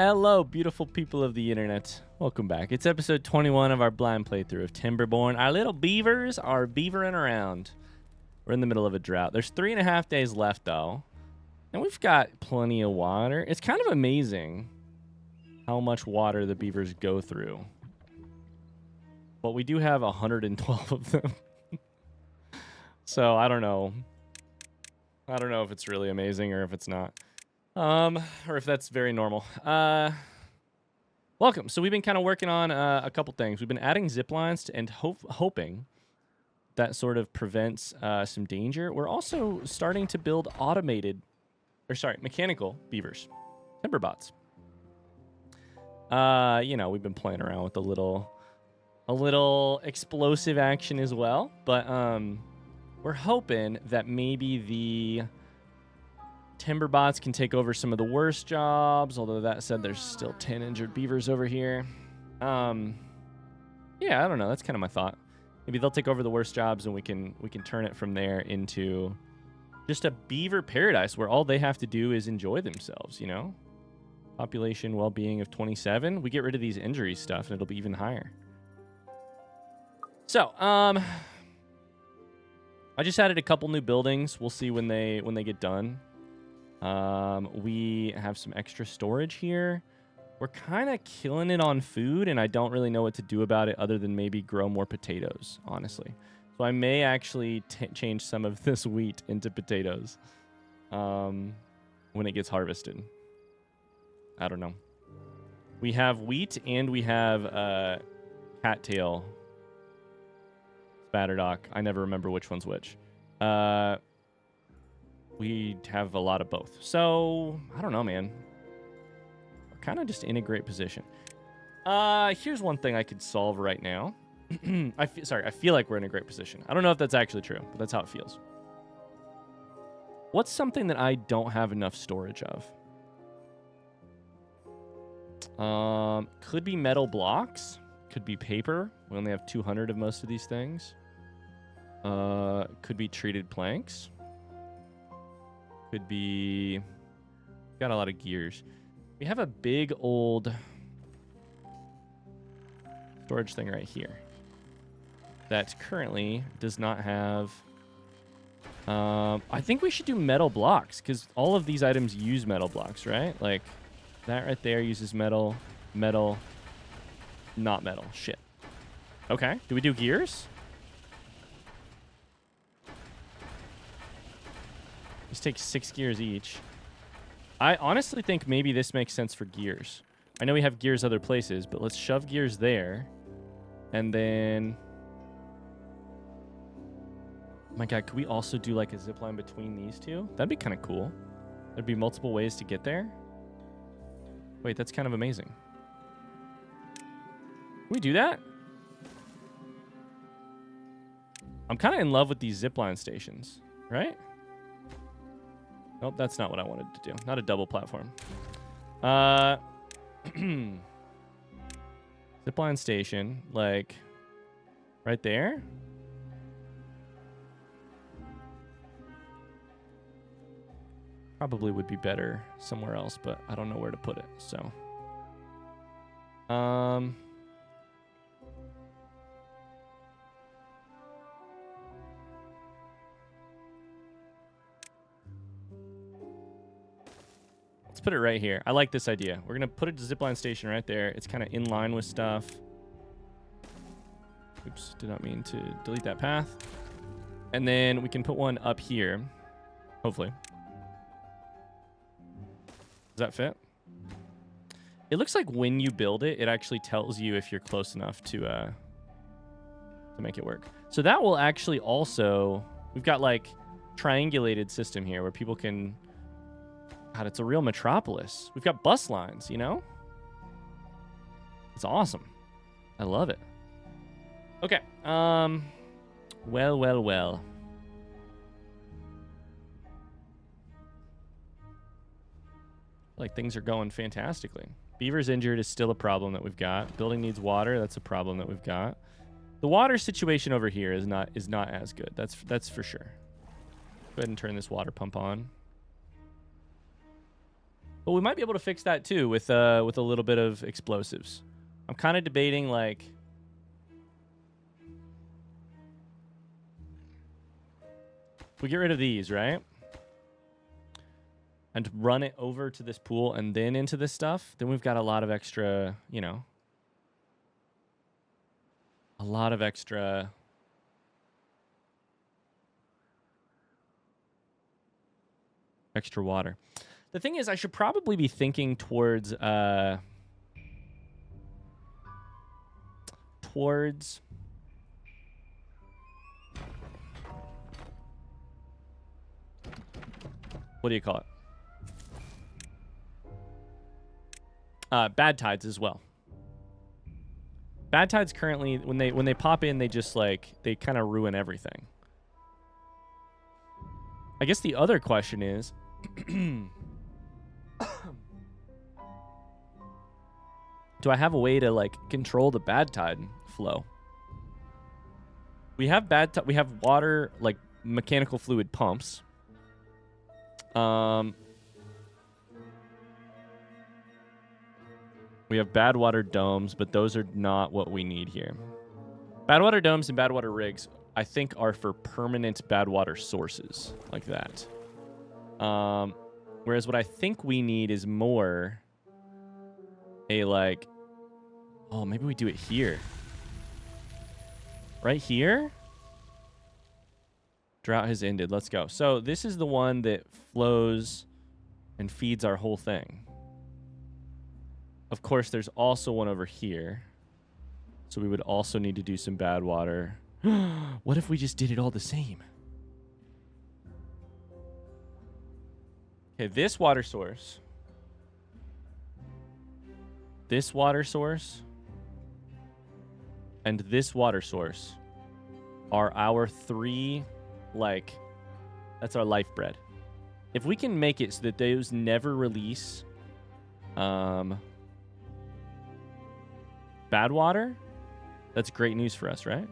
Hello, beautiful people of the internet. Welcome back. It's episode 21 of our blind playthrough of Timberborn. Our little beavers are beavering around. We're in the middle of a drought. There's 3.5 days left, though. And we've got plenty of water. It's kind of amazing how much water the beavers go through. But we do have 112 of them. So I don't know. I don't know if it's really amazing or if it's not. Or if that's very normal. Welcome. So we've been kind of working on a couple things. We've been adding zip lines and hoping that sort of prevents some danger. We're also starting to build mechanical beavers, timber bots. You know, we've been playing around with a little explosive action as well, but we're hoping that maybe the timber bots can take over some of the worst jobs, although that said there's still 10 injured beavers over here. Yeah, I don't know. That's kind of my thought. Maybe they'll take over the worst jobs and we can turn it from there into just a beaver paradise where all they have to do is enjoy themselves, you know? Population well-being of 27. We get rid of these injury stuff and it'll be even higher. So, I just added a couple new buildings. We'll see when they get done. We have some extra storage here. We're kind of killing it on food, and I don't really know what to do about it other than maybe grow more potatoes, honestly. So I may actually change some of this wheat into potatoes when it gets harvested. I don't know. We have wheat, and we have cattail spatterdock. I never remember which one's which. We have a lot of both. So, I don't know, man. We're kind of just in a great position. Here's one thing I could solve right now. I feel like we're in a great position. I don't know if that's actually true, but that's how it feels. What's something that I don't have enough storage of? Could be metal blocks. Could be paper. We only have 200 of most of these things. Could be treated planks. Could be... Got a lot of gears. We have a big old storage thing right here that currently does not have... I think we should do metal blocks because all of these items use metal blocks, right? Like that right there uses metal, metal, not metal. Shit. Okay. Do we do gears? This takes 6 gears each. I honestly think maybe this makes sense for gears. I know we have gears other places, but let's shove gears there. And then... Oh my god, could we also do like a zip line between these two? That'd be kind of cool. There'd be multiple ways to get there. Wait, that's kind of amazing. Can we do that? I'm kind of in love with these zip line stations, right? Nope, that's not what I wanted to do. Not a double platform. Zipline station, like, right there? Probably would be better somewhere else, but I don't know where to put it, so. Let's put it right here. I like this idea. We're going to put a zipline station right there. It's kind of in line with stuff. Oops, did not mean to delete that path. And then we can put one up here. Hopefully. Does that fit? It looks like when you build it, it actually tells you if you're close enough to make it work. So that will actually also... We've got like triangulated system here where people can... God, it's a real metropolis. We've got bus lines, you know? It's awesome. I love it. Okay. Well. Like things are going fantastically. Beaver's injured is still a problem that we've got. Building needs water. That's a problem that we've got. The water situation over here is not as good. That's for sure. Go ahead and turn this water pump on. But we might be able to fix that too with a little bit of explosives. I'm kind of debating like if we get rid of these, right? And run it over to this pool and then into this stuff, then we've got a lot of extra, you know, a lot of extra water. The thing is, I should probably be thinking towards what do you call it? Bad tides as well. Bad tides currently, when they pop in, they just like, they kind of ruin everything. I guess the other question is, do I have a way to like control the bad tide flow? We have we have water, like mechanical fluid pumps. We have bad water domes, but those are not what we need here. Bad water domes and bad water rigs, I think, are for permanent bad water sources like that. Whereas what I think we need is more a like, oh, maybe we do it here. Right here? Drought has ended. Let's go. So this is the one that flows and feeds our whole thing. Of course, there's also one over here. So we would also need to do some bad water. What if we just did it all the same? Okay, this water source. This water source. And this water source are our three, like, that's our life bread. If we can make it so that those never release bad water, that's great news for us, right?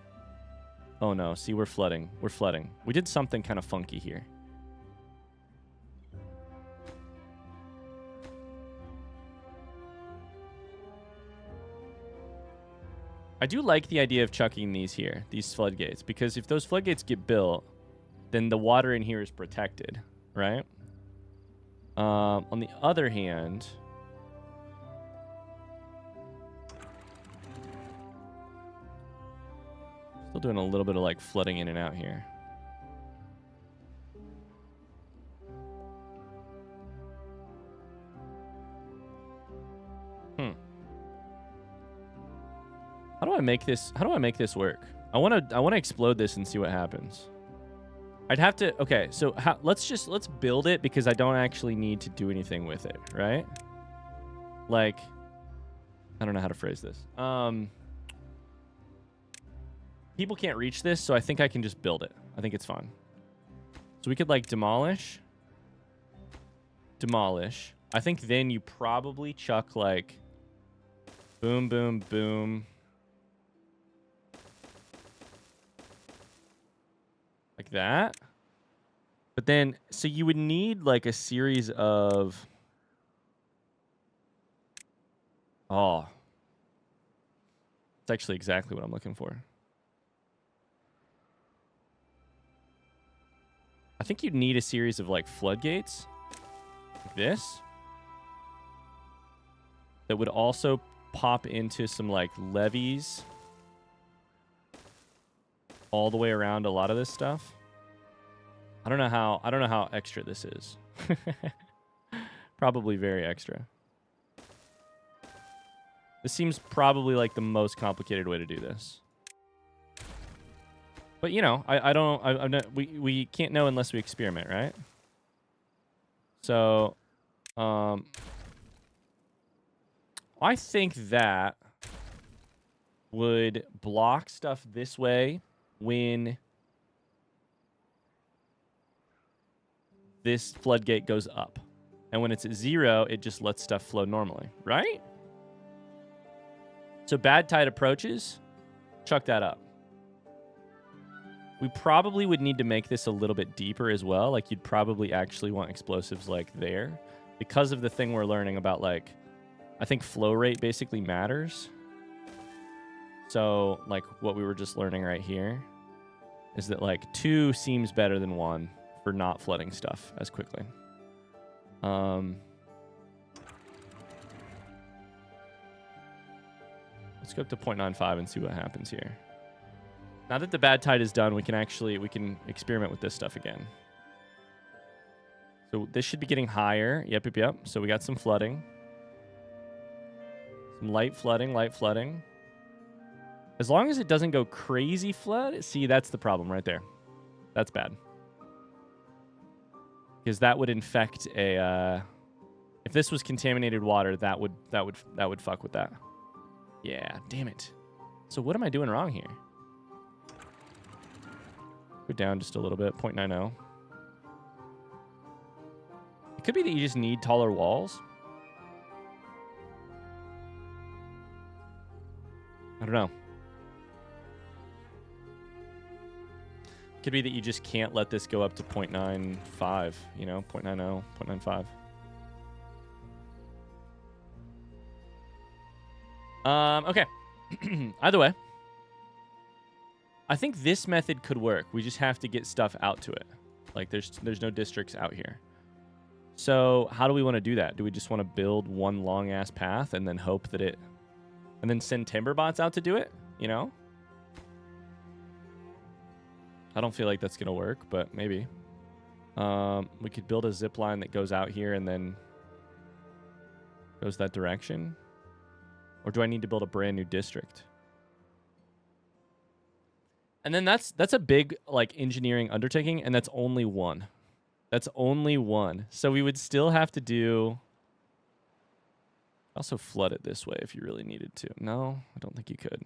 Oh no, see, we're flooding. We're flooding. We did something kind of funky here. I do like the idea of chucking these here, these floodgates, because if those floodgates get built, then the water in here is protected, right? On the other hand, still doing a little bit of like flooding in and out here. How do I make this? How do I make this work? I want to explode this and see what happens. I'd have to. Okay, so let's build it because I don't actually need to do anything with it, right? Like, I don't know how to phrase this. People can't reach this, so I think I can just build it. I think it's fine. So we could like demolish. I think then you probably chuck like boom, boom, boom. Like that. But then, so you would need like a series of... Oh. It's actually exactly what I'm looking for. I think you'd need a series of like floodgates. Like this. That would also pop into some like levees. All the way around a lot of this stuff. I don't know how extra this is. Probably very extra. This seems probably like the most complicated way to do this. But you know, we can't know unless we experiment, right? So, I think that would block stuff this way when this floodgate goes up. And when it's at 0, it just lets stuff flow normally, right? So bad tide approaches, chuck that up. We probably would need to make this a little bit deeper as well. Like you'd probably actually want explosives like there. because of the thing we're learning about, like, I think flow rate basically matters. So, like, what we were just learning right here is that, like, 2 seems better than 1 for not flooding stuff as quickly. Let's go up to 0.95 and see what happens here. Now that the bad tide is done, we can experiment with this stuff again. So this should be getting higher. Yep. So we got some flooding. Some light flooding. As long as it doesn't go crazy flood. See, that's the problem right there. That's bad. Because that would infect a... if this was contaminated water, that would fuck with that. Yeah, damn it. So what am I doing wrong here? Go down just a little bit, 0.90. It could be that you just need taller walls. I don't know. Could be that you just can't let this go up to 0.95, you know, 0.90, 0.95. Okay. Either way, I think this method could work. We just have to get stuff out to it. Like, there's no districts out here. So how do we want to do that? Do we just want to build one long-ass path and then hope that it... and then send Timberbots out to do it? You know? I don't feel like that's going to work, but maybe. We could build a zip line that goes out here and then goes that direction. Or do I need to build a brand new district? And then that's a big, like, engineering undertaking, and that's only one. That's only one. So we would still have to do... also flood it this way if you really needed to. No, I don't think you could.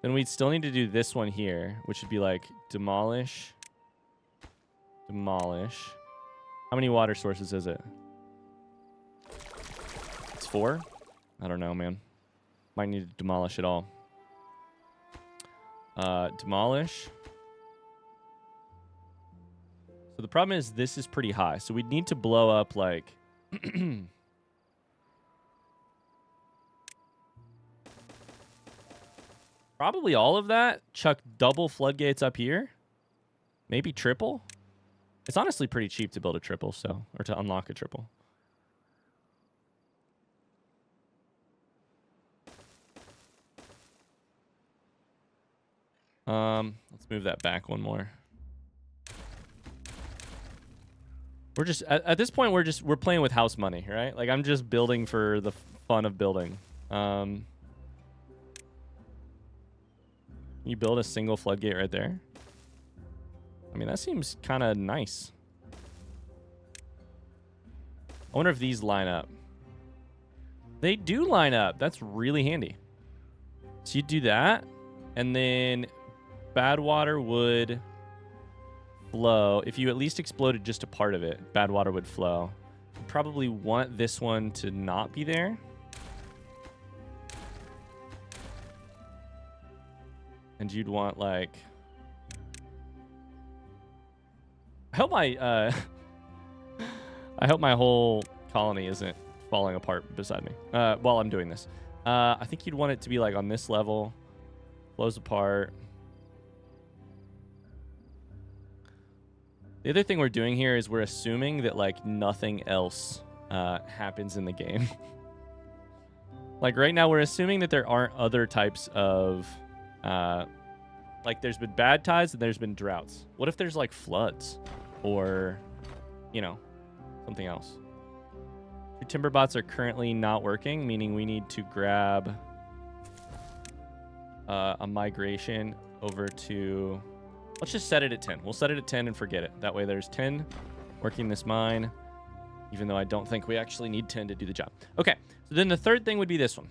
Then we'd still need to do this one here, which would be like demolish. Demolish. How many water sources is it? It's 4? I don't know, man. Might need to demolish it all. Demolish. So the problem is this is pretty high. So we'd need to blow up like... probably all of that. Chuck double floodgates up here. Maybe triple. It's honestly pretty cheap to build a triple, so... or to unlock a triple. Let's move that back one more. We're just at this point we're playing with house money, right? Like, I'm just building for the fun of building. You build a single floodgate right there. I mean, that seems kind of nice. I wonder if these line up. They do line up. That's really handy. So you do that, and then bad water would flow. If you at least exploded just a part of it, bad water would flow. You probably want this one to not be there. And you'd want, like... I hope my whole colony isn't falling apart beside me while I'm doing this. I think you'd want it to be, like, on this level. Flows apart. The other thing we're doing here is we're assuming that, like, nothing else happens in the game. Like, right now we're assuming that there aren't other types of... like, there's been bad tides and there's been droughts. What if there's, like, floods? Or, you know, something else. Your Timberbots are currently not working, meaning we need to grab a migration over to... let's just set it at 10. We'll set it at 10 and forget it. That way there's 10 working this mine, even though I don't think we actually need 10 to do the job. Okay, so then the third thing would be this one.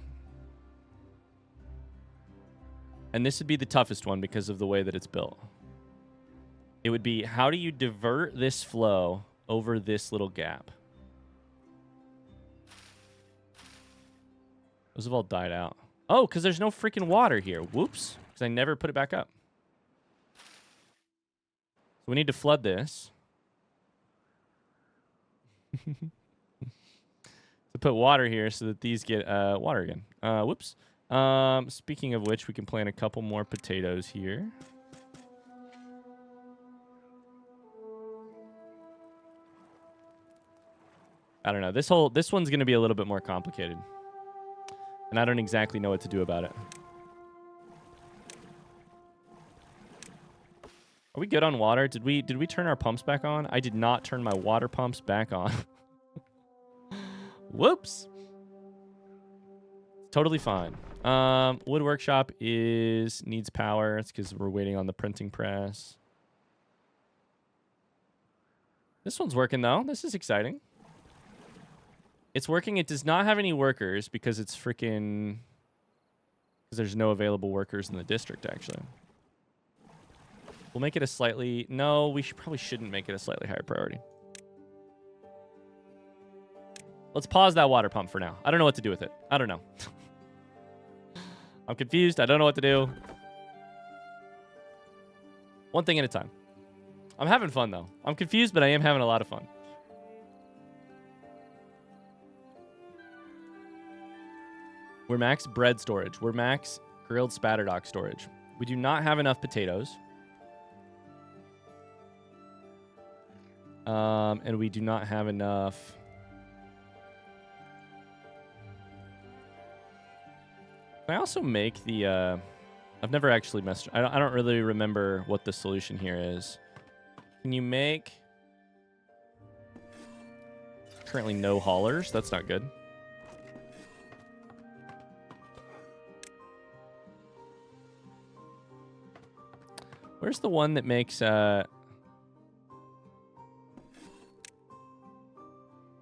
And this would be the toughest one because of the way that it's built. It would be, how do you divert this flow over this little gap? Those have all died out. Oh, because there's no freaking water here. Whoops. Because I never put it back up. So we need to flood this. To put water here so that these get water again. Whoops. Speaking of which, we can plant a couple more potatoes here. I don't know. This one's going to be a little bit more complicated. And I don't exactly know what to do about it. Are we good on water? Did we turn our pumps back on? I did not turn my water pumps back on. Whoops. Totally fine. Wood workshop needs power. It's because we're waiting on the printing press. This one's working though. This is exciting. It's working. It does not have any workers because it's freaking... Because there's no available workers in the district, actually. We'll make it a slightly... No, we probably shouldn't make it a slightly higher priority. Let's pause that water pump for now. I don't know what to do with it. I don't know. I'm confused. I don't know what to do. One thing at a time. I'm having fun, though. I'm confused, but I am having a lot of fun. We're max bread storage. We're max grilled spatterdock storage. We do not have enough potatoes. And we do not have enough... Can I also make the... I've never actually messed... I don't really remember what the solution here is. Can you make... Currently no haulers. That's not good. Where's the one that makes...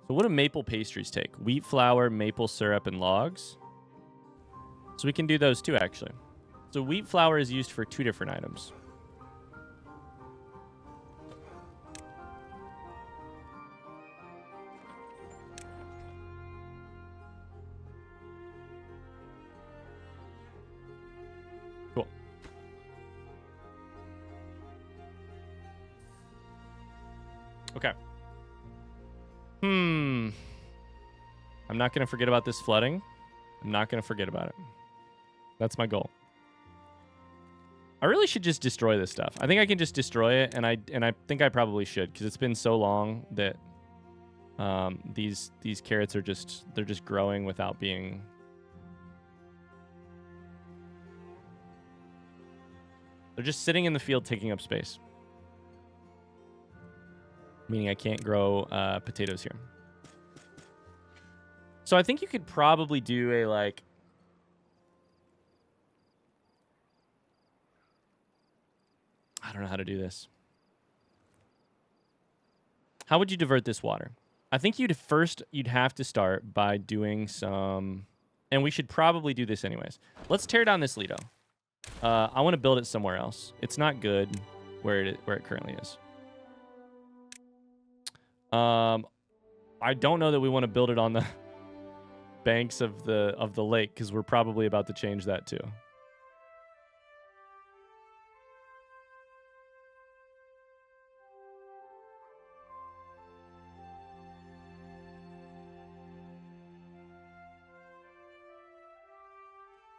So what do maple pastries take? Wheat flour, maple syrup, and logs. So we can do those too, actually. So wheat flour is used for 2 different items. Cool. Okay. I'm not going to forget about this flooding. I'm not going to forget about it. That's my goal. I really should just destroy this stuff. I think I can just destroy it, and I think I probably should, because it's been so long that these carrots are just growing without being... They're just sitting in the field taking up space. Meaning I can't grow potatoes here. So I think you could probably do a, like... I don't know how to do this. How would you divert this water? I think you'd have to start by doing some... And we should probably do this anyways. Let's tear down this Lido. I want to build it somewhere else. It's not good where it currently is. I don't know that we want to build it on the banks of the lake, because we're probably about to change that too.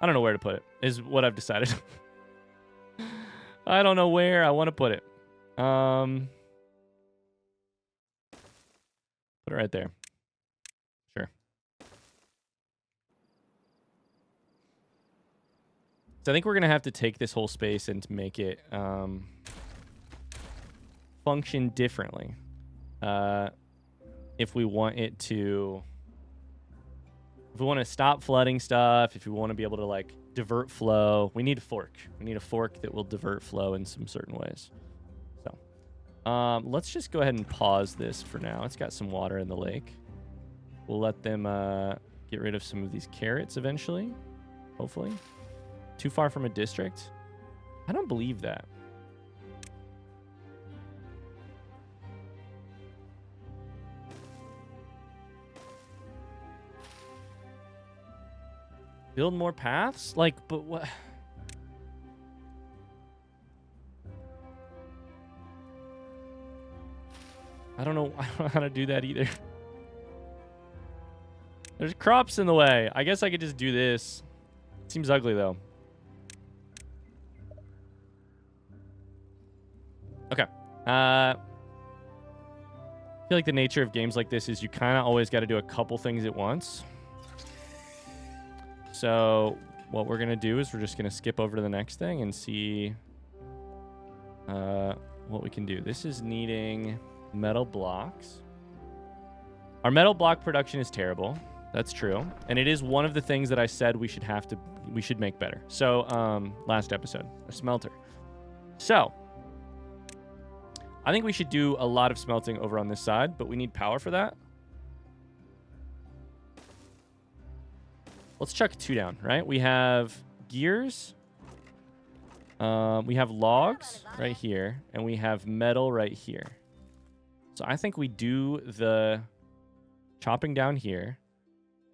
I don't know where to put it, is what I've decided. I don't know where I want to put it. Put it right there. Sure. So I think we're going to have to take this whole space and make it function differently. If we want it to... If we want to stop flooding stuff, if we want to be able to, like, divert flow, we need a fork. We need a fork that will divert flow in some certain ways. So, let's just go ahead and pause this for now. It's got some water in the lake. We'll let them get rid of some of these carrots eventually, hopefully. Too far from a district? I don't believe that. Build more paths? Like, but what? I don't know how to do that either. There's crops in the way. I guess I could just do this. Seems ugly, though. Okay. I feel like the nature of games like this is you kind of always got to do a couple things at once. So what we're going to do is we're just going to skip over to the next thing and see what we can do. This is needing metal blocks. Our metal block production is terrible. That's true. And it is one of the things that I said we should make better. So last episode, a smelter. So I think we should do a lot of smelting over on this side, but we need power for that. Let's chuck 2 down, right? We have gears. We have logs right here, and we have metal right here. So I think we do the chopping down here,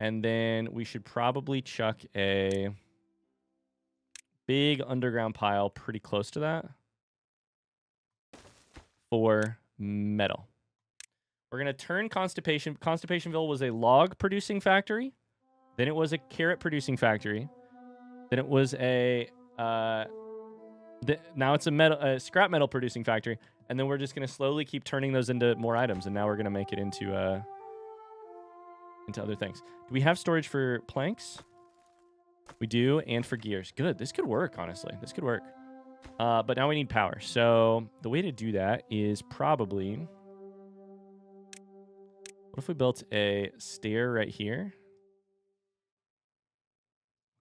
and then we should probably chuck a big underground pile pretty close to that for metal. We're going to turn Constipation. Constipationville was a log producing factory. Then it was a carrot producing factory. Then it was a now it's a scrap metal producing factory. And then we're just going to slowly keep turning those into more items. And now we're going to make it into other things. Do we have storage for planks? We do, and for gears. Good. This could work, honestly. This could work. But now we need power. So the way to do that is probably... What if we built a stair right here?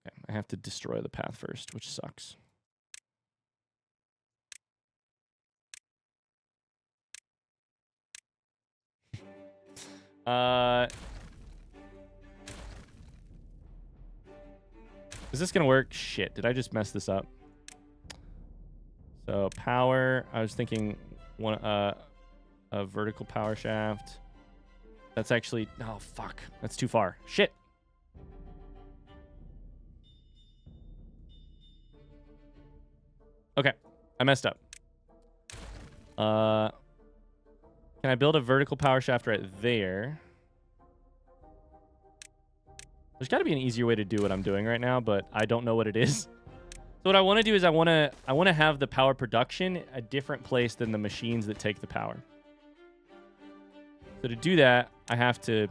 Okay, I have to destroy the path first, which sucks. Is this gonna work? Shit, did I just mess this up? So power, I was thinking a vertical power shaft. That's actually, oh fuck, that's too far. Shit. Okay, I messed up. Can I build a vertical power shaft right there? There's got to be an easier way to do what I'm doing right now, but I don't know what it is. So what I want to do is I want to have the power production a different place than the machines that take the power. So to do that, I have to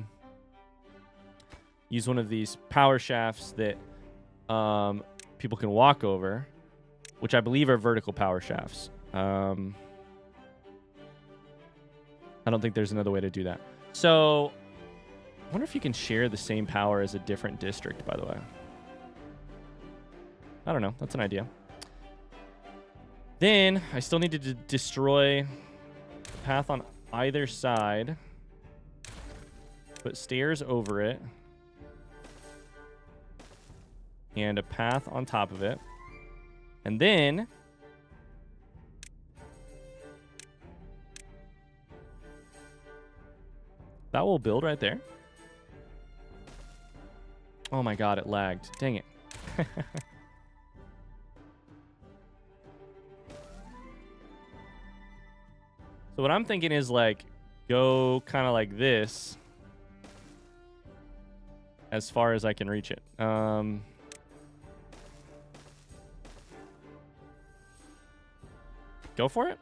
use one of these power shafts that people can walk over, which I believe are vertical power shafts. I don't think there's another way to do that. So I wonder if you can share the same power as a different district, by the way. I don't know. That's an idea. Then I still need to destroy the path on either side. Put stairs over it. And a path on top of it. And then... that will build right there. Oh my god, it lagged. Dang it. So what I'm thinking is like, go kind of like this. As far as I can reach it. Go for it.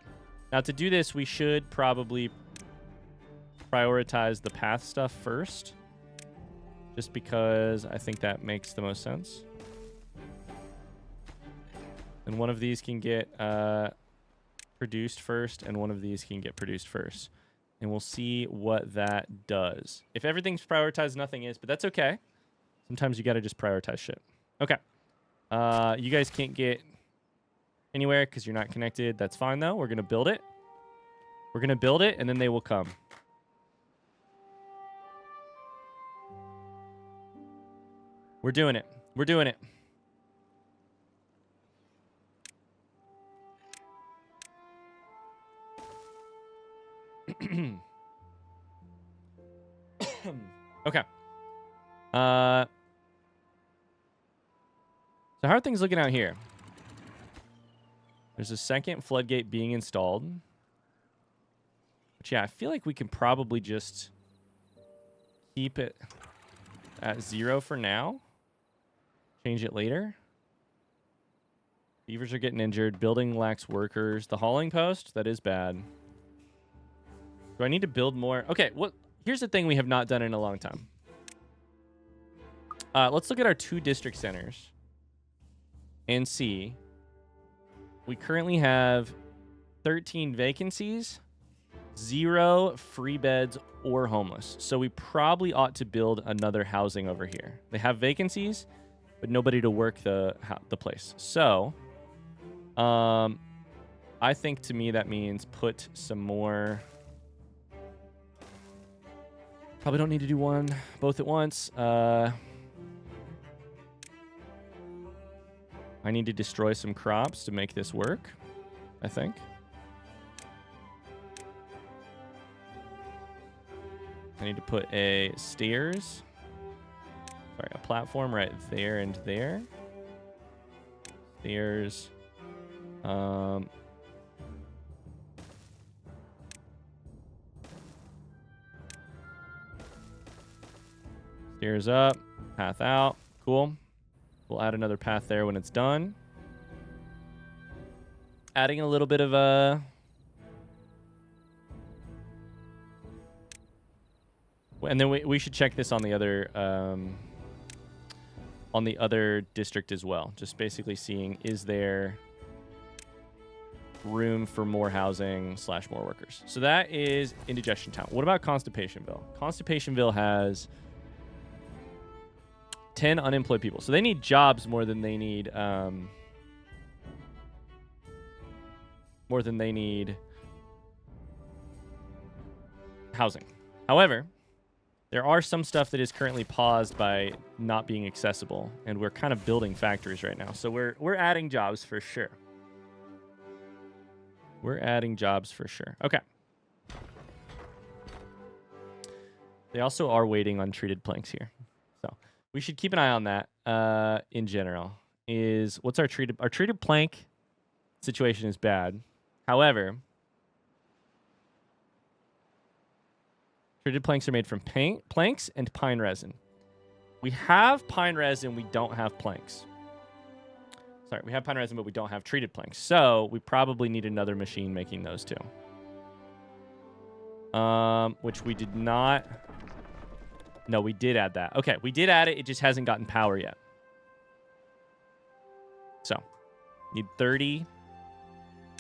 Now to do this, we should probably prioritize the path stuff first. Just because I think that makes the most sense. And one of these can get produced first, and one of these can get produced first. And we'll see what that does. If everything's prioritized, nothing is, but that's okay. Sometimes you got to just prioritize shit. Okay. You guys can't get anywhere because you're not connected. That's fine, though. We're going to build it. We're going to build it, and then they will come. We're doing it. We're doing it. Okay. So how are things looking out here? There's a second floodgate being installed. But yeah, I feel like we can probably just keep it at 0 for now. Change it later. Beavers are getting injured. Building lacks workers. The hauling post, that is bad. Do I need to build more? Okay, here's the thing we have not done in a long time. Let's look at our 2 district centers and see. We currently have 13 vacancies, 0 free beds or homeless. So we probably ought to build another housing over here. They have vacancies, but nobody to work the place. So I think to me that means put some more. Probably don't need to do both at once. I need to destroy some crops to make this work, I think. I need to put a stairs. Sorry, a platform right there and there. Stairs. Stairs up, path out. Cool. We'll add another path there when it's done. Adding a little bit of a... And then we should check this on the other district as well. Just basically seeing, is there room for more housing / more workers? So that is Indigestion Town. What about Constipationville? Constipationville has 10 unemployed people. So they need jobs more than they need housing. However, there are some stuff that is currently paused by not being accessible, and we're kind of building factories right now. So we're adding jobs for sure. We're adding jobs for sure. Okay. They also are waiting on treated planks here. So we should keep an eye on that in general. What's our treated plank situation is bad. However, treated planks are made from planks and pine resin. We have pine resin, we don't have planks. Sorry, we have pine resin, but we don't have treated planks. So we probably need another machine making those two. Which we did not. No, we did add that. Okay, we did add it. It just hasn't gotten power yet. So, need 30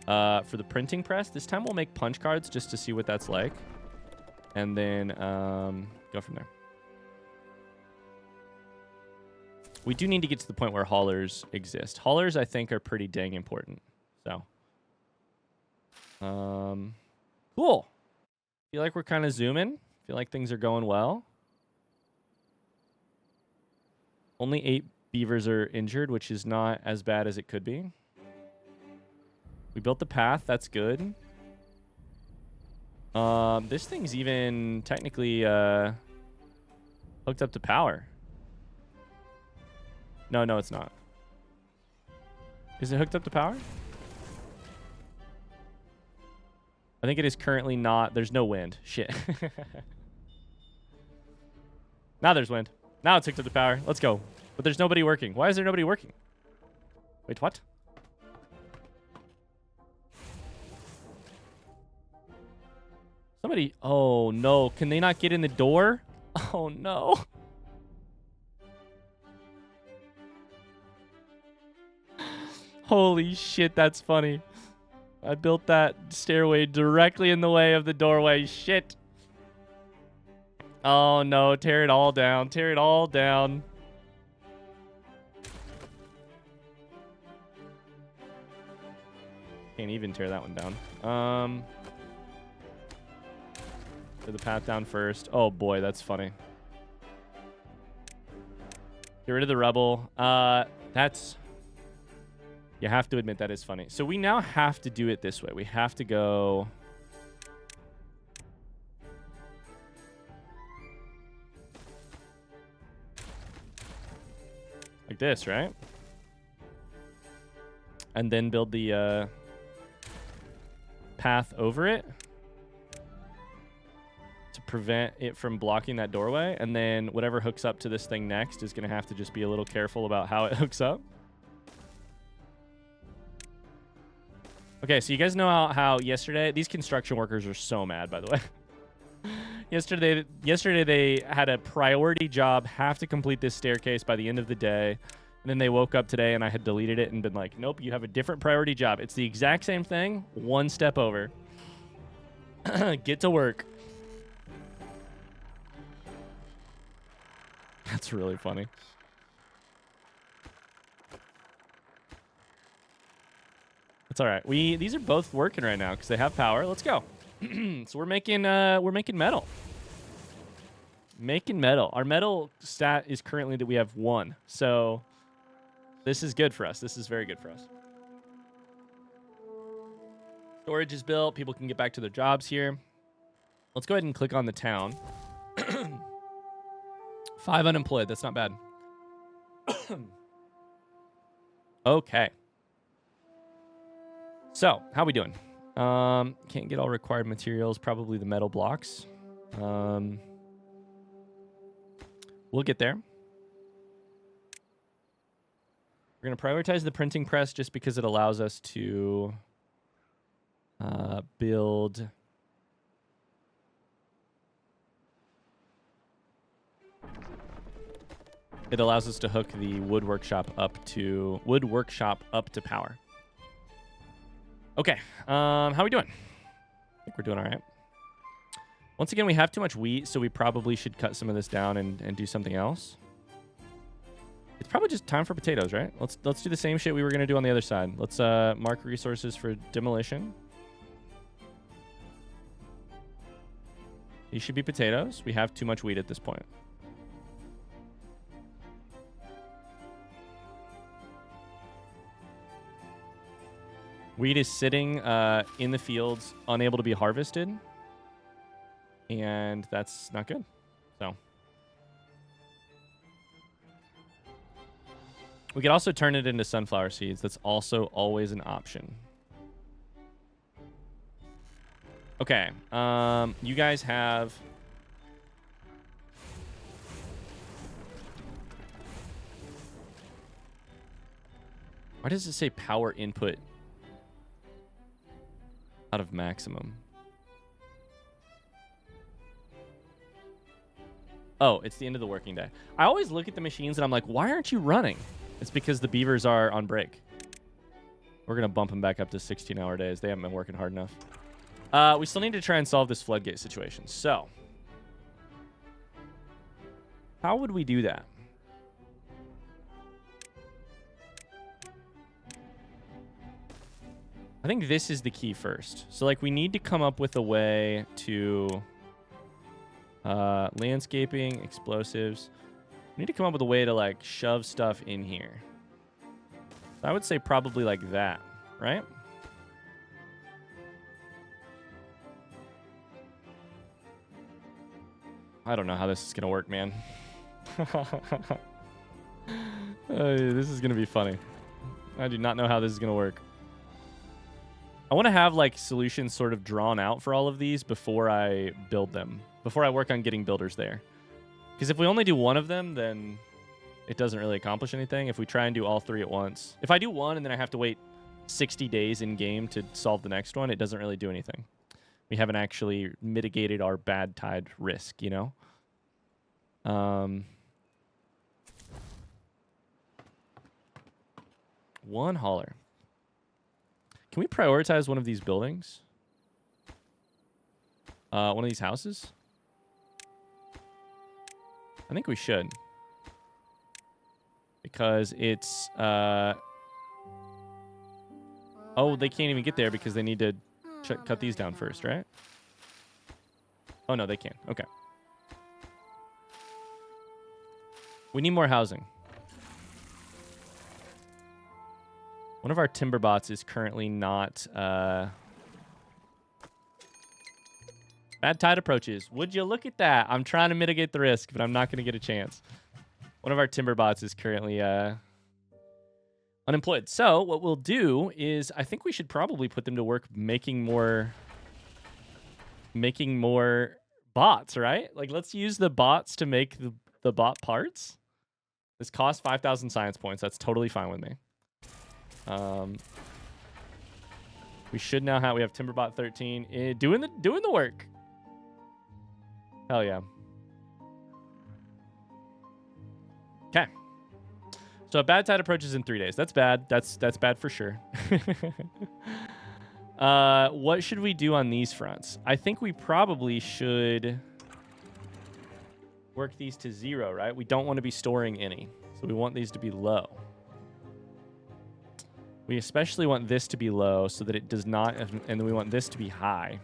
for the printing press. This time we'll make punch cards just to see what that's like. And then go from there. We do need to get to the point where haulers exist. Haulers, I think, are pretty dang important. So, cool. Feel like we're kind of zooming. Feel like things are going well. Only 8 beavers are injured, which is not as bad as it could be. We built the path. That's good. This thing's even technically hooked up to power. No, it's not. Is it hooked up to power? I think it is currently not. There's no wind. Shit. Now there's wind. Now it's hooked up to power. Let's go. But there's nobody working. Why is there nobody working? Wait, what? Somebody. Oh, no. Can they not get in the door? Oh, no. Holy shit, that's funny. I built that stairway directly in the way of the doorway. Shit. Oh, no. Tear it all down. Tear it all down. Can't even tear that one down. Tear the path down first. Oh, boy. That's funny. Get rid of the rubble. That's... You have to admit that is funny. So we now have to do it this way. We have to go... like this, right? And then build the path over it to prevent it from blocking that doorway. And then whatever hooks up to this thing next is going to have to just be a little careful about how it hooks up. Okay, so you guys know how yesterday... These construction workers are so mad, by the way. Yesterday they had a priority job, have to complete this staircase by the end of the day. And then they woke up today and I had deleted it and been like, nope, you have a different priority job. It's the exact same thing, one step over. Get to work. That's really funny. It's all right. These are both working right now because they have power. Let's go. So we're making metal. Making metal. Our metal stat is currently that we have 1. So this is good for us. This is very good for us. Storage is built. People can get back to their jobs here. Let's go ahead and click on the town. 5 unemployed. That's not bad. Okay. So, how we doing? Can't get all required materials. Probably the metal blocks. We'll get there. We're going to prioritize the printing press just because it allows us to build... It allows us to hook the wood workshop up to power. Okay, how are we doing? I think we're doing all right. Once again, we have too much wheat, so we probably should cut some of this down and do something else. It's probably just time for potatoes, right? Let's do the same shit we were gonna do on the other side. Let's mark resources for demolition. These should be potatoes. We have too much wheat at this point. Wheat is sitting in the fields, unable to be harvested. And that's not good. So we could also turn it into sunflower seeds. That's also always an option. Okay. You guys have... Why does it say power input out of maximum? Oh, it's the end of the working day. I always look at the machines and I'm like, why aren't you running? It's because the beavers are on break. We're going to bump them back up to 16-hour days. They haven't been working hard enough. We still need to try and solve this floodgate situation. So, how would we do that? I think this is the key first. So, like, we need to come up with a way to... landscaping, explosives. We need to come up with a way to, like, shove stuff in here. I would say probably like that, right? I don't know how this is going to work, man. This is going to be funny. I do not know how this is going to work. I want to have, like, solutions sort of drawn out for all of these before I build them. Before I work on getting builders there. Because if we only do one of them, then it doesn't really accomplish anything. If we try and do all three at once. If I do one and then I have to wait 60 days in-game to solve the next one, it doesn't really do anything. We haven't actually mitigated our bad tide risk, you know? One hauler. Can we prioritize one of these buildings? One of these houses? I think we should. Because it's... Oh, they can't even get there because they need to cut these down first, right? Oh, no, they can't. Okay. We need more housing. One of our timber bots is currently not... Bad tide approaches. Would you look at that? I'm trying to mitigate the risk, but I'm not going to get a chance. One of our timber bots is currently unemployed. So what we'll do is I think we should probably put them to work making more bots, right? Like, let's use the bots to make the bot parts. This costs 5,000 science points. That's totally fine with me. We should now have, we have Timberbot 13 doing the work. Hell yeah. Okay. So a bad tide approaches in 3 days. That's bad. That's bad for sure. What should we do on these fronts? I think we probably should work these to 0, right? We don't want to be storing any. So we want these to be low. We especially want this to be low so that it does not, and then we want this to be high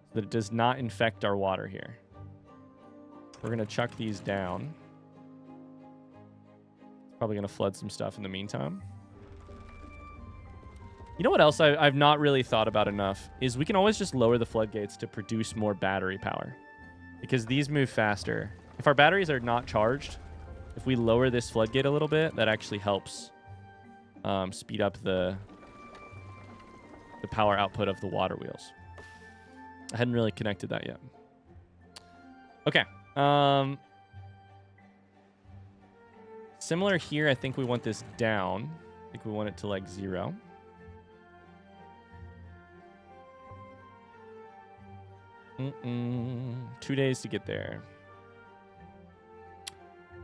so that it does not infect our water here. We're going to chuck these down. Probably going to flood some stuff in the meantime. You know what else I've not really thought about enough is we can always just lower the floodgates to produce more battery power because these move faster. If our batteries are not charged, if we lower this floodgate a little bit, that actually helps speed up the power output of the water wheels. I hadn't really connected that yet. Okay. Similar here, I think we want this down. I think we want it to like 0. Mm-mm. 2 days to get there.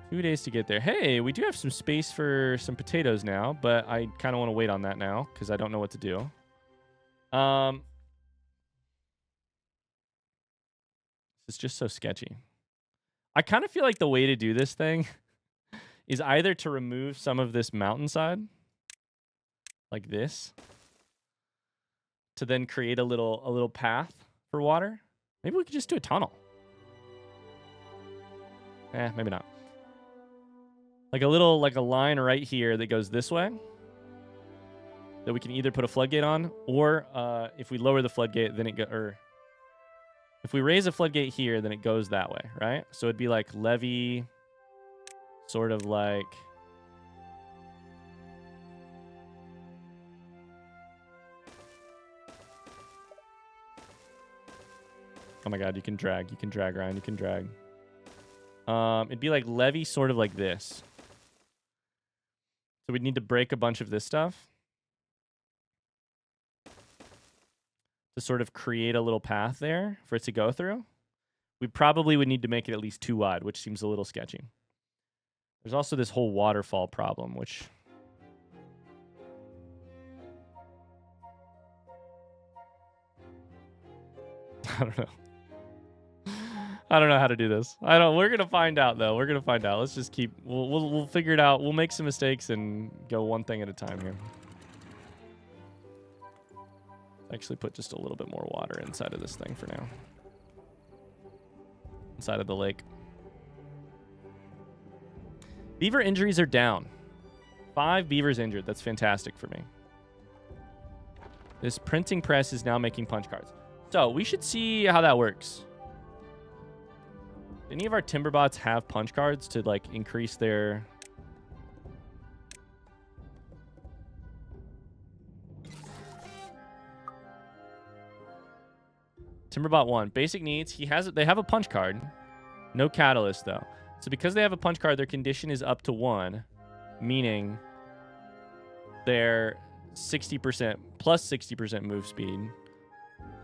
2 days to get there. Hey, we do have some space for some potatoes now, but I kind of want to wait on that now because I don't know what to do. It's just so sketchy. I kind of feel like the way to do this thing is either to remove some of this mountainside, like this, to then create a little path for water. Maybe we could just do a tunnel. Maybe not. Like a line right here that goes this way that we can either put a floodgate on, or if we lower the floodgate, then if we raise a floodgate here, then it goes that way, right? So it'd be like levee, sort of like oh my god, you can drag, Ryan, you can drag. It'd be like levee, sort of like this. So we'd need to break a bunch of this stuff to sort of create a little path there for it to go through. We probably would need to make it at least 2 wide, which seems a little sketchy. There's also this whole waterfall problem, which I don't know. I don't know how to do this. We're gonna find out though. We're gonna find out. Let's just keep. We'll figure it out. We'll make some mistakes and go one thing at a time here. Actually, put just a little bit more water inside of this thing for now. Inside of the lake. Beaver injuries are down. 5 beavers injured. That's fantastic for me. This printing press is now making punch cards. So we should see how that works. Do any of our Timberbots have punch cards to like increase their... Timberbot 1. Basic needs. They have a punch card. No catalyst though. So because they have a punch card, their condition is up to 1. Meaning they're 60% plus 60% move speed.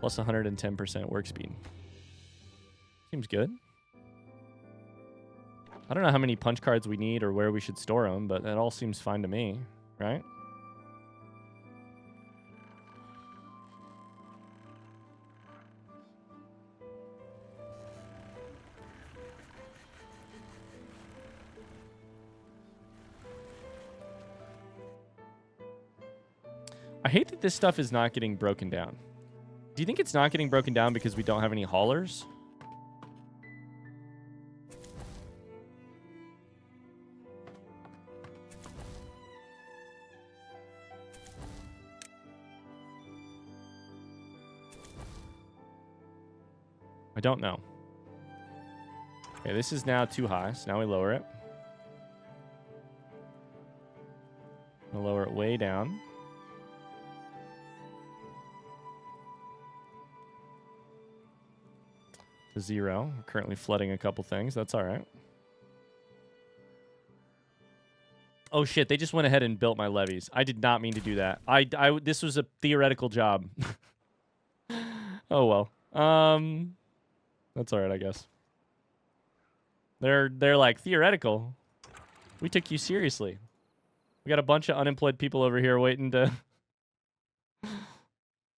Plus 110% work speed. Seems good. I don't know how many punch cards we need or where we should store them, but that all seems fine to me, right? I hate that this stuff is not getting broken down. Do you think it's not getting broken down because we don't have any haulers? I don't know. Okay, this is now too high, so now we lower it. We'll lower it way down. to 0. We're currently flooding a couple things. That's all right. Oh shit, they just went ahead and built my levees. I did not mean to do that. This was a theoretical job. Oh well. That's all right, I guess. They're like, theoretical. We took you seriously. We got a bunch of unemployed people over here waiting to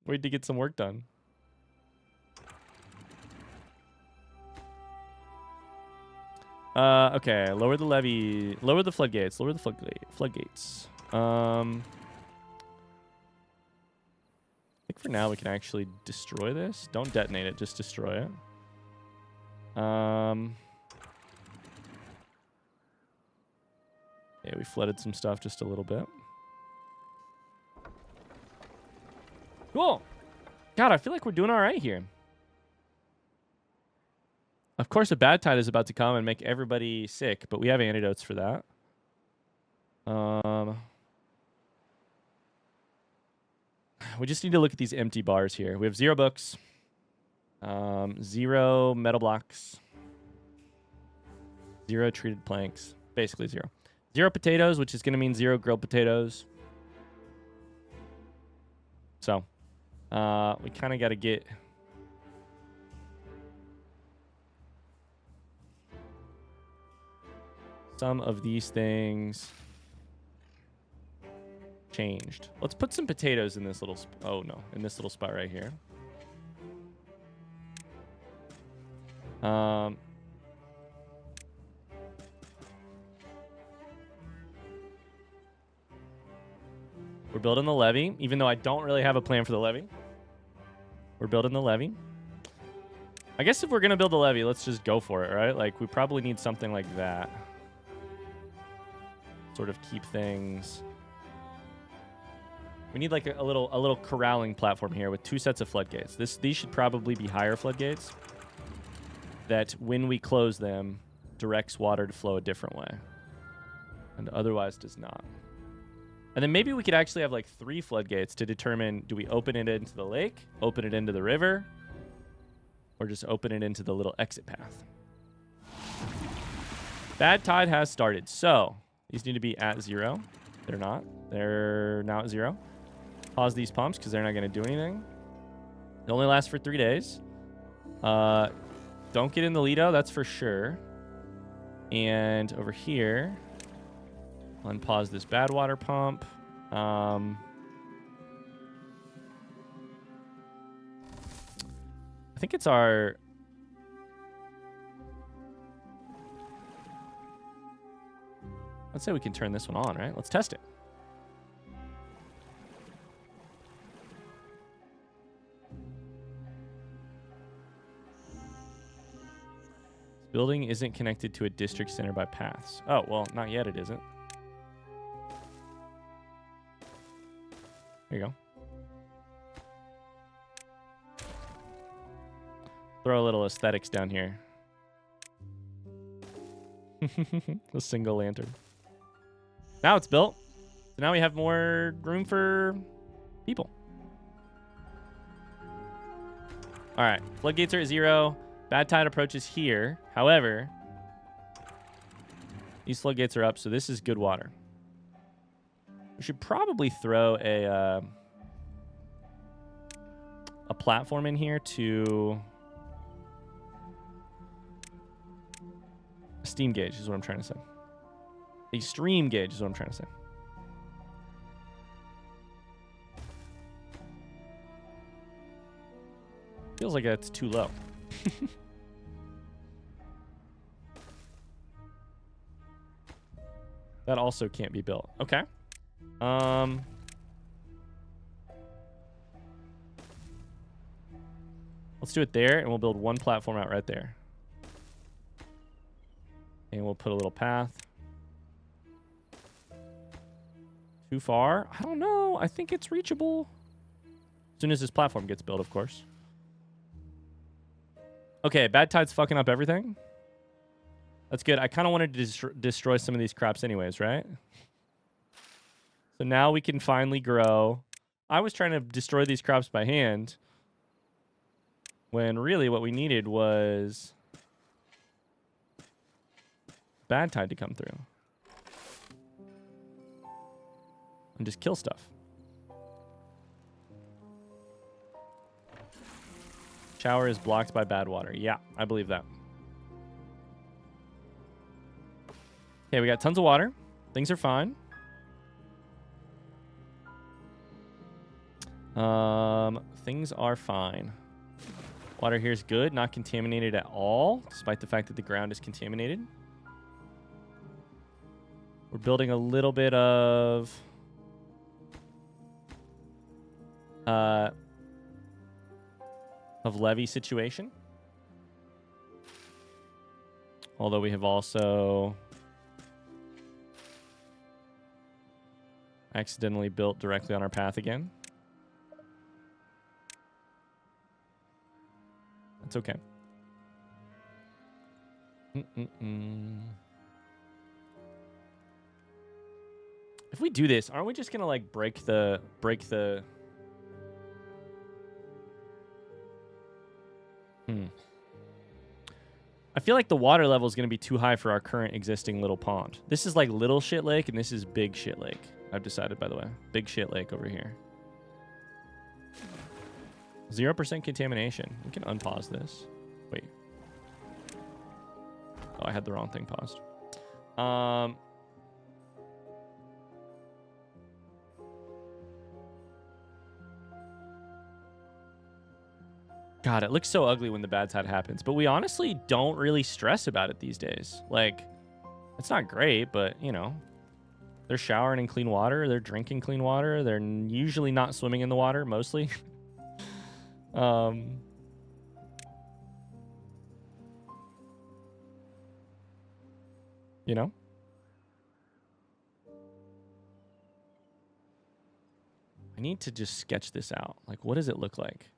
wait to get some work done. Okay, lower the levee, lower the floodgates, lower the floodgates. I think for now we can actually destroy this. Don't detonate it, just destroy it. Yeah, we flooded some stuff just a little bit. Cool. God, I feel like we're doing all right here. Of course, a bad tide is about to come and make everybody sick, but we have antidotes for that. We just need to look at these empty bars here. We have 0 books, 0 metal blocks, 0 treated planks, basically 0. 0 potatoes, which is going to mean 0 grilled potatoes. So, we kind of got to get... some of these things changed. Let's put some potatoes in this little... oh, no. In this little spot right here. We're building the levee, even though I don't really have a plan for the levee. We're building the levee. I guess if we're going to build the levee, let's just go for it, right? Like, we probably need something like that. Sort of keep things... we need like a little corralling platform here with 2 sets of floodgates. These should probably be higher floodgates that when we close them, directs water to flow a different way. And otherwise does not. And then maybe we could actually have like 3 floodgates to determine, do we open it into the lake, open it into the river, or just open it into the little exit path. Bad tide has started. So these need to be at 0. They're not. They're now at 0. Pause these pumps because they're not going to do anything. It only lasts for 3 days. Don't get in the Lido, that's for sure. And over here, unpause this bad water pump. I think it's our... let's say we can turn this one on, right? Let's test it. This building isn't connected to a district center by paths. Oh, well, not yet it isn't. There you go. Throw a little aesthetics down here. A single lantern. Now it's built. So now we have more room for people. All right. Floodgates are at 0. Bad tide approaches here. However, these floodgates are up, so this is good water. We should probably throw a platform in here to... a steam gauge is what I'm trying to say. A stream gauge is what I'm trying to say. Feels like that's too low. That also can't be built. Okay. Let's do it there, and we'll build one platform out right there. And we'll put a little path. Too far? I don't know. I think it's reachable. As soon as this platform gets built, of course. Okay, bad tide's fucking up everything. That's good. I kind of wanted to destroy some of these crops anyways, right? So now we can finally grow. I was trying to destroy these crops by hand. When really what we needed was bad tide to come through. And just kill stuff. Shower is blocked by bad water. Yeah, I believe that. Okay, we got tons of water. Things are fine. Things are fine. Water here is good, not contaminated at all, despite the fact that the ground is contaminated. We're building a little bit of levee situation. Although we have also accidentally built directly on our path again. That's okay. If we do this, aren't we just gonna like break the I feel like the water level is going to be too high for our current existing little pond. This is like little shit lake, and this is big shit lake. I've decided, by the way. Big shit lake over here. 0% contamination. We can unpause this. Wait. Oh, I had the wrong thing paused. God, it looks so ugly when the bad tide happens, but we honestly don't really stress about it these days. Like, it's not great, but, you know, they're showering in clean water. They're drinking clean water. They're usually not swimming in the water, mostly. You know? I need to just sketch this out. Like, what does it look like?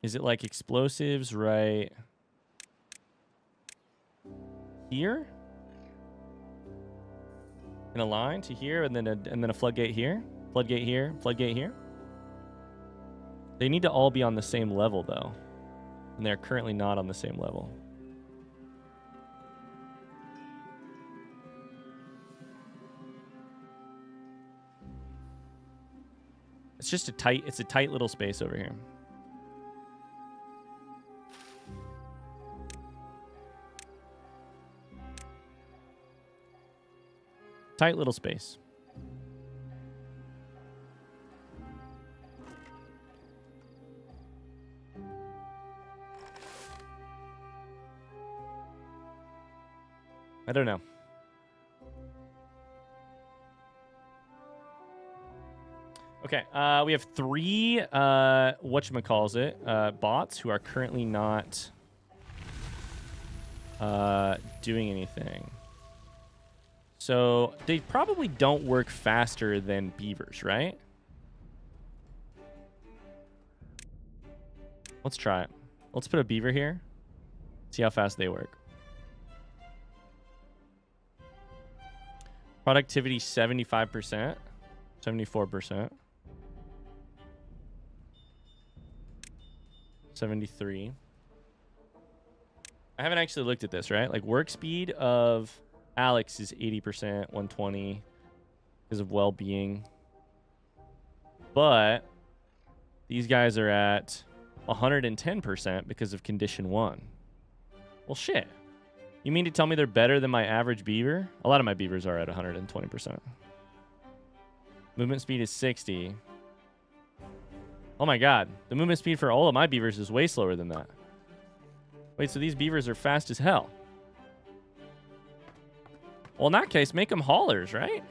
Is it like explosives right here? In a line to here, and then a floodgate here? Floodgate here, floodgate here? They need to all be on the same level, though. And they're currently not on the same level. It's just a tight little space over here. Tight little space. I don't know. Okay, we have 3 whatchamacallit bots who are currently not doing anything. So they probably don't work faster than beavers, right? Let's try it. Let's put a beaver here. See how fast they work. Productivity 75%, 74%, 73. I haven't actually looked at this, right? Like work speed of Alex is 80%, 120 because of well-being. But these guys are at 110% because of condition 1. Well, shit. You mean to tell me they're better than my average beaver? A lot of my beavers are at 120%. Movement speed is 60. Oh my god. The movement speed for all of my beavers is way slower than that. Wait, so these beavers are fast as hell. Well, in that case, make them haulers, right?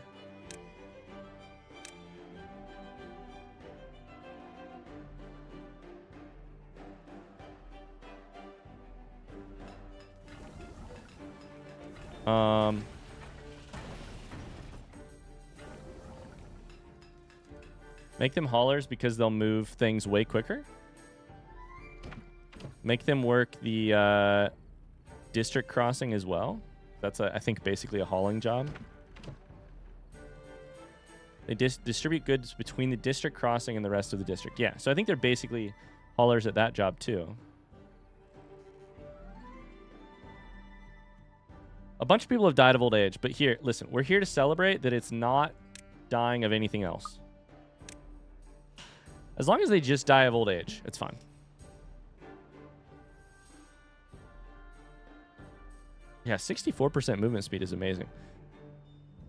Make them haulers because they'll move things way quicker. Make them work the district crossing as well. That's, I think, basically a hauling job. They distribute goods between the district crossing and the rest of the district. Yeah, so I think they're basically haulers at that job too. A bunch of people have died of old age, but here, listen, we're here to celebrate that it's not dying of anything else. As long as they just die of old age, it's fine. Yeah, 64% movement speed is amazing.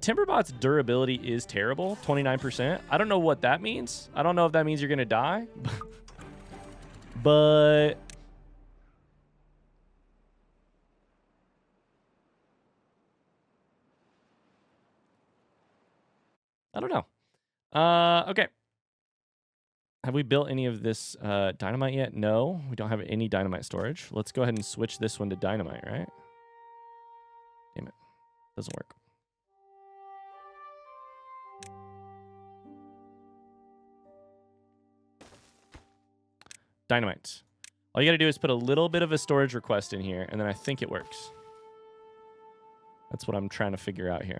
Timberbot's durability is terrible, 29%. I don't know what that means. I don't know if that means you're going to die. But I don't know. Okay. Have we built any of this dynamite yet? No, we don't have any dynamite storage. Let's go ahead and switch this one to dynamite, right? Damn it. Doesn't work. Dynamite. All you got to do is put a little bit of a storage request in here, and then I think it works. That's what I'm trying to figure out here.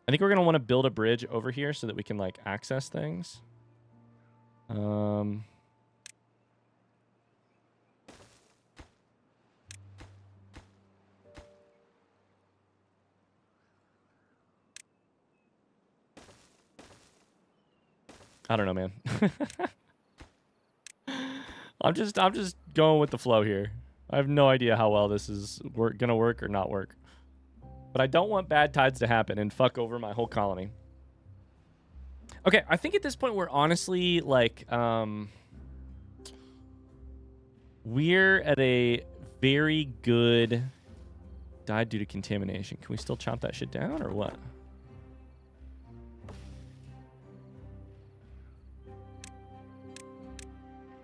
I think we're going to want to build a bridge over here so that we can, like, access things. I don't know, man. I'm just going with the flow here. I have no idea how well this is gonna work or not work. But I don't want bad tides to happen and fuck over my whole colony. Okay, I think at this point we're honestly like we're at a very good died due to contamination. Can we still chop that shit down or what?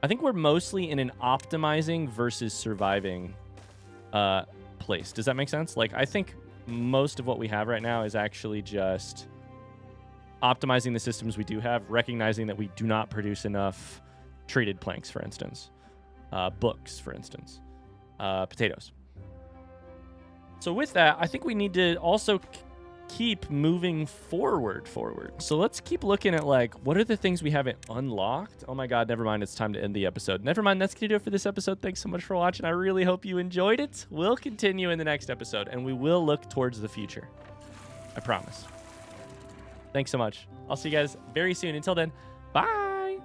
I think we're mostly in an optimizing versus surviving place. Does that make sense? Like, I think most of what we have right now is actually just optimizing the systems we do have, recognizing that we do not produce enough treated planks, for instance, books, for instance, potatoes. So with that, I think we need to also keep moving forward. So let's keep looking at, like, what are the things we haven't unlocked? Oh my god, never mind, it's time to end the episode. Never mind, that's gonna do it for this episode. Thanks so much for watching. I really hope you enjoyed it. We'll continue in the next episode, and we will look towards the future. I promise. Thanks so much. I'll see you guys very soon. Until then, bye.